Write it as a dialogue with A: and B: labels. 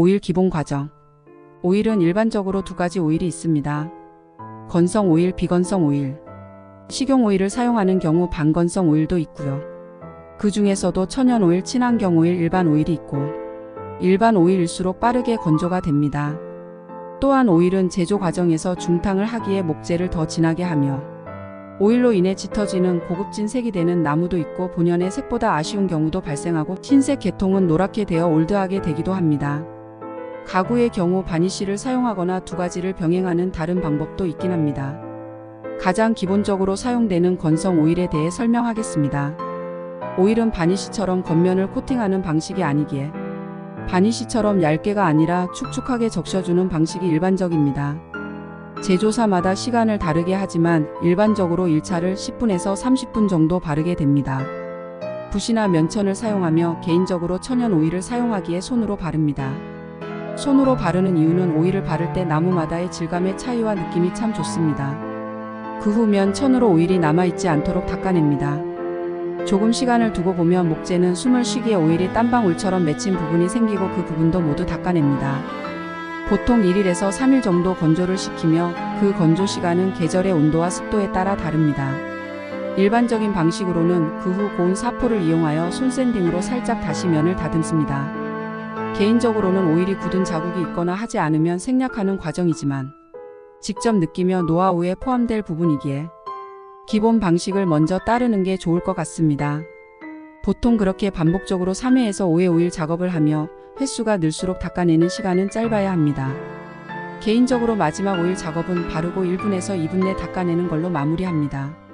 A: 오일 기본 과정. 오일은 일반적으로 두 가지 오일이 있습니다. 건성 오일, 비건성 오일. 식용 오일을 사용하는 경우 반건성 오일도 있고요. 그 중에서도 천연 오일, 친환경 오일, 일반 오일이 있고, 일반 오일일수록 빠르게 건조가 됩니다. 또한 오일은 제조 과정에서 중탕을 하기에 목재를 더 진하게 하며, 오일로 인해 짙어지는 고급진 색이 되는 나무도 있고, 본연의 색보다 아쉬운 경우도 발생하고, 흰색 계통은 노랗게 되어 올드하게 되기도 합니다. 가구의 경우 바니쉬를 사용하거나 두 가지를 병행하는 다른 방법도 있긴 합니다. 가장 기본적으로 사용되는 건성 오일에 대해 설명하겠습니다. 오일은 바니쉬처럼 겉면을 코팅하는 방식이 아니기에 바니쉬처럼 얇게가 아니라 축축하게 적셔주는 방식이 일반적입니다. 제조사마다 시간을 다르게 하지만 일반적으로 1차를 10분에서 30분 정도 바르게 됩니다. 붓이나 면천을 사용하며 개인적으로 천연 오일을 사용하기에 손으로 바릅니다. 손으로 바르는 이유는 오일을 바를 때 나무마다의 질감의 차이와 느낌이 참 좋습니다. 그 후 면천으로 오일이 남아있지 않도록 닦아냅니다. 조금 시간을 두고 보면 목재는 숨을 쉬기에 오일이 땀방울처럼 맺힌 부분이 생기고 그 부분도 모두 닦아냅니다. 보통 1일에서 3일 정도 건조를 시키며 그 건조 시간은 계절의 온도와 습도에 따라 다릅니다. 일반적인 방식으로는 그 후 고운 사포를 이용하여 손샌딩으로 살짝 다시 면을 다듬습니다. 개인적으로는 오일이 굳은 자국이 있거나 하지 않으면 생략하는 과정이지만 직접 느끼며 노하우에 포함될 부분이기에 기본 방식을 먼저 따르는 게 좋을 것 같습니다. 보통 그렇게 반복적으로 3회에서 5회 오일 작업을 하며 횟수가 늘수록 닦아내는 시간은 짧아야 합니다. 개인적으로 마지막 오일 작업은 바르고 1분에서 2분 내 닦아내는 걸로 마무리합니다.